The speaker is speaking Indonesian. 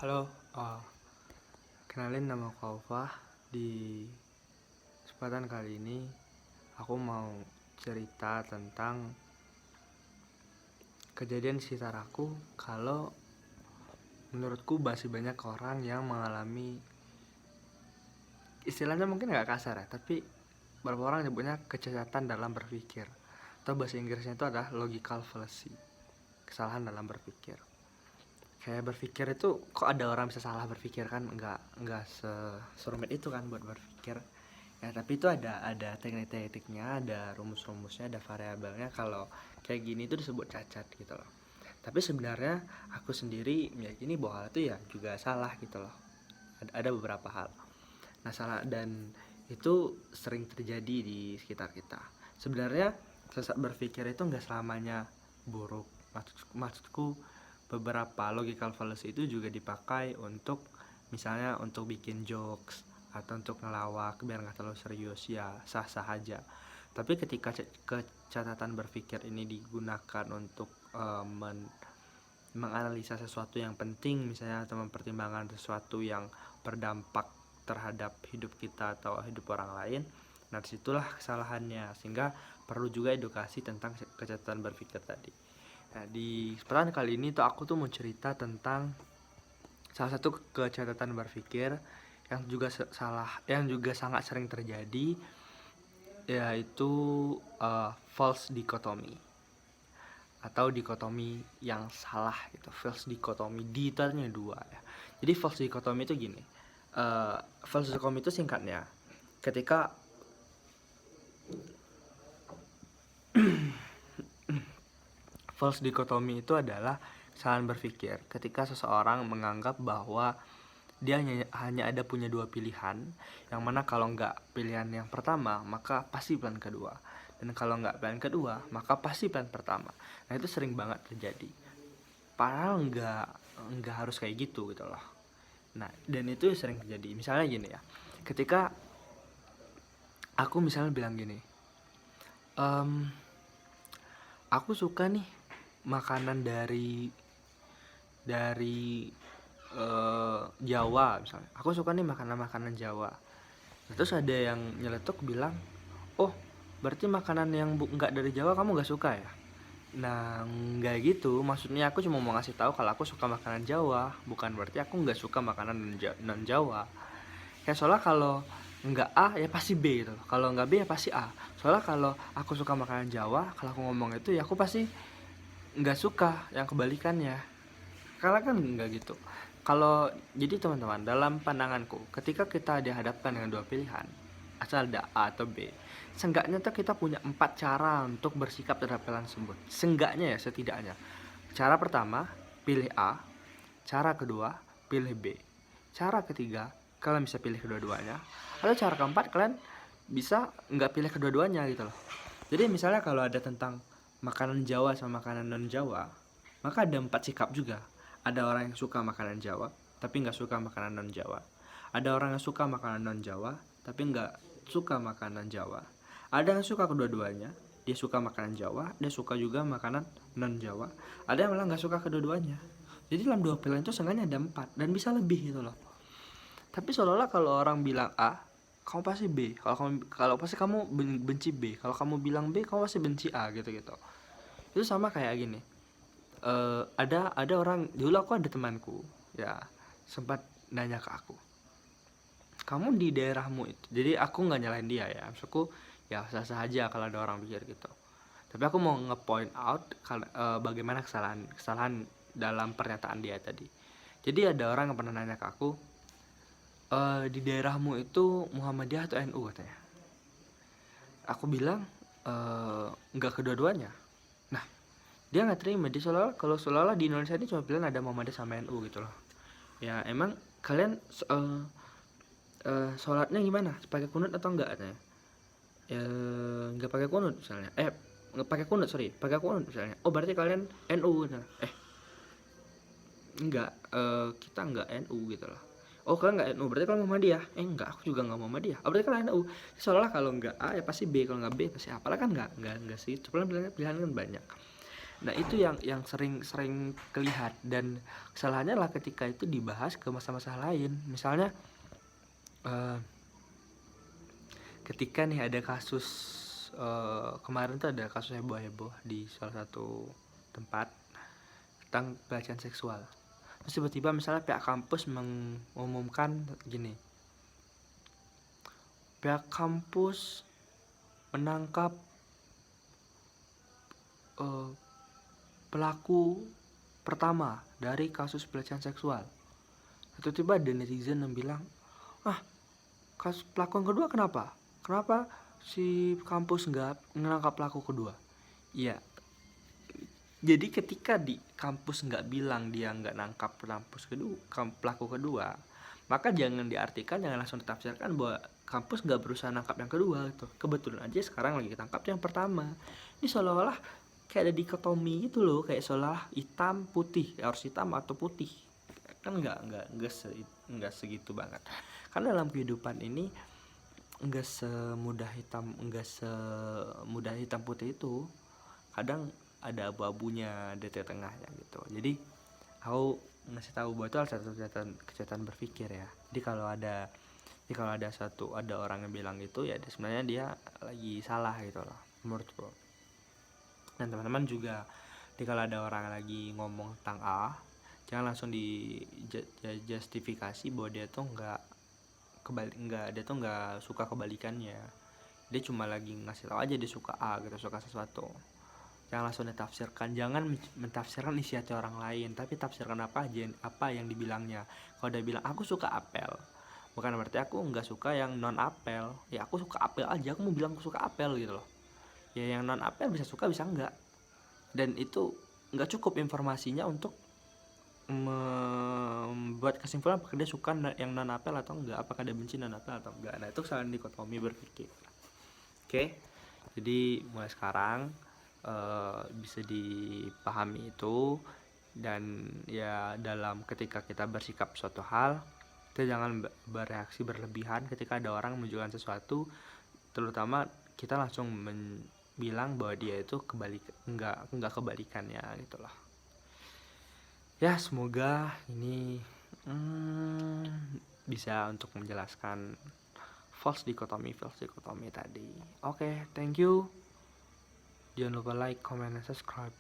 Halo, kenalin nama aku Aufah. Di kesempatan kali ini aku mau cerita tentang kejadian di sekitar aku. Kalau menurutku masih banyak orang yang mengalami, istilahnya mungkin gak kasar ya, tapi beberapa orang nyebutnya kecacatan dalam berpikir, atau bahasa Inggrisnya itu adalah logical fallacy, kesalahan dalam berpikir. Kayak berpikir itu, kok ada orang bisa salah berpikir kan? Nggak serumit itu kan buat berpikir ya. Tapi itu ada teknik-tekniknya, ada rumus-rumusnya, ada variabelnya. Kalau kayak gini itu disebut cacat gitu loh. Tapi sebenarnya aku sendiri meyakini bahwa itu ya juga salah gitu loh. Ada beberapa hal nah salah, dan itu sering terjadi di sekitar kita. Sebenarnya sesat berpikir itu nggak selamanya buruk. Maksudku, beberapa logical fallacy itu juga dipakai untuk misalnya untuk bikin jokes atau untuk ngelawak biar nggak terlalu serius, ya sah-sah aja. Tapi ketika kecacatan berpikir ini digunakan untuk menganalisa sesuatu yang penting misalnya, atau mempertimbangkan sesuatu yang berdampak terhadap hidup kita atau hidup orang lain, nah disitulah kesalahannya. Sehingga perlu juga edukasi tentang kecacatan berpikir tadi. Nah, di kesempatan kali ini tuh aku tuh mau cerita tentang salah satu kecacatan berpikir yang juga yang juga sangat sering terjadi, yaitu false dichotomy atau dikotomi yang salah gitu. False dichotomy, di itu artinya dua ya. Jadi false dichotomy itu gini, false dichotomy itu singkatnya ketika false dichotomy itu adalah kesalahan berpikir ketika seseorang menganggap bahwa dia hanya ada punya dua pilihan, yang mana kalau nggak pilihan yang pertama maka pasti pilihan kedua, dan kalau nggak pilihan kedua maka pasti pilihan pertama. Nah itu sering banget terjadi, padahal nggak harus kayak gitu gitu loh. Nah dan itu sering terjadi. Misalnya gini ya, ketika aku misalnya bilang gini, aku suka nih makanan dari Jawa misalnya. Aku suka nih makanan Jawa. Terus ada yang nyeletuk bilang, oh berarti makanan yang nggak dari Jawa kamu nggak suka ya? Nah nggak gitu. Maksudnya aku cuma mau ngasih tahu kalau aku suka makanan Jawa, bukan berarti aku nggak suka makanan non Jawa. Kayak soalnya kalau nggak A ya pasti B gitu. Kalau nggak B ya pasti A. Soalnya kalau aku suka makanan Jawa, kalau aku ngomong itu ya aku pasti nggak suka yang kebalikannya. Karena kan nggak gitu. Kalau jadi teman-teman, dalam pandanganku, ketika kita dihadapkan dengan dua pilihan, asal ada A atau B, seenggaknya tuh kita punya 4 cara untuk bersikap terhadap pilihan tersebut. Seenggaknya ya, setidaknya. Cara pertama, pilih A. Cara kedua, pilih B. Cara ketiga, kalian bisa pilih kedua-duanya. Atau cara keempat, kalian bisa nggak pilih kedua-duanya gitu loh. Jadi misalnya kalau ada tentang makanan Jawa sama makanan non Jawa, maka ada 4 sikap juga. Ada orang yang suka makanan Jawa tapi nggak suka makanan non Jawa. Ada orang yang suka makanan non Jawa tapi nggak suka makanan Jawa. Ada yang suka kedua-duanya, dia suka makanan Jawa, dia suka juga makanan non Jawa. Ada yang malah nggak suka kedua-duanya. Jadi dalam dua pilihan itu seenggaknya ada 4 dan bisa lebih gitu loh. Tapi seolah-olah kalau orang bilang A, kamu pasti B. Kalau pasti kamu benci B. Kalau kamu bilang B, kamu pasti benci A gitu. Itu sama kayak gini. Ada orang, dulu aku ada temanku ya, sempat nanya ke aku, kamu di daerahmu itu, jadi aku nggak nyalain dia ya, maksudku ya sah-sah aja kalau ada orang pikir gitu. Tapi aku mau nge-point out bagaimana kesalahan dalam pernyataan dia tadi. Jadi ada orang yang pernah nanya ke aku, di daerahmu itu Muhammadiyah atau NU katanya. Aku bilang nggak kedua-duanya. Nah dia nggak terima, dia seolah-olah di Indonesia ini cuma pilihan ada Muhammadiyah sama NU gitu loh. Ya emang kalian sholatnya gimana, pakai kunut atau enggak katanya. Nggak pakai kunut misalnya, nggak pakai kunut, pakai kunut misalnya. Oh berarti kalian NU. Nah, enggak, kita enggak NU gitu loh. Oh kalian nggak NU, berarti kalian Muhammadiyah? Enggak, aku juga nggak Muhammadiyah. Oh berarti kalian NU. Soalnya kalau nggak A ya pasti B, kalau nggak B pasti A. Padahal kan nggak sih, pilihan kan banyak. Nah itu yang sering kelihat, dan kesalahannya lah ketika itu dibahas ke masa-masa lain. Misalnya ketika nih ada kasus kemarin tuh ada kasus heboh-heboh di salah satu tempat tentang pelecehan seksual. Terus tiba-tiba misalnya pihak kampus mengumumkan gini, pihak kampus menangkap pelaku pertama dari kasus pelecehan seksual. Tiba-tiba ada netizen yang bilang, kasus pelaku yang kedua kenapa? Kenapa si kampus nggak menangkap pelaku kedua? Iya. Jadi ketika di kampus nggak bilang dia nggak nangkap pelaku kedua, maka jangan langsung ditafsirkan bahwa kampus nggak berusaha nangkap yang kedua gitu. Kebetulan aja sekarang lagi ketangkap yang pertama. Ini seolah-olah kayak ada dikotomi gitu loh, kayak seolah hitam putih, harus hitam atau putih. Kan nggak segitu banget. Karena dalam kehidupan ini nggak semudah hitam putih itu. Kadang ada abu-abunya di tengahnya gitu. Jadi aku ngasih tahu bahwa itu satu kejahatan berpikir ya. Jadi kalau ada orang yang bilang itu ya sebenarnya dia lagi salah gitu loh menurutku. Dan teman-teman juga, jadi kalau ada orang lagi ngomong tentang A, jangan langsung justifikasi bahwa dia tuh nggak suka kebalikannya. Dia cuma lagi ngasih tahu aja dia suka A gitu, suka sesuatu. Jangan langsung ditafsirkan, jangan mentafsirkan isi hati orang lain, tapi tafsirkan apa yang dibilangnya. Kalau dia bilang aku suka apel, bukan berarti aku nggak suka yang non apel. Ya aku suka apel aja, aku mau bilang aku suka apel gitu loh. Ya yang non apel bisa suka bisa enggak, dan itu nggak cukup informasinya untuk membuat kesimpulan apakah dia suka yang non apel atau enggak, apakah dia benci non apel atau enggak. Nah itu kesalahan dikotomi berpikir. Oke, jadi mulai sekarang bisa dipahami itu, dan ya dalam ketika kita bersikap suatu hal, kita jangan bereaksi berlebihan ketika ada orang menunjukkan sesuatu, terutama kita langsung bilang bahwa dia itu enggak kebalikannya gitu loh. Ya semoga ini bisa untuk menjelaskan false dichotomy tadi. Oke, thank you. Jangan lupa like, comment, and subscribe.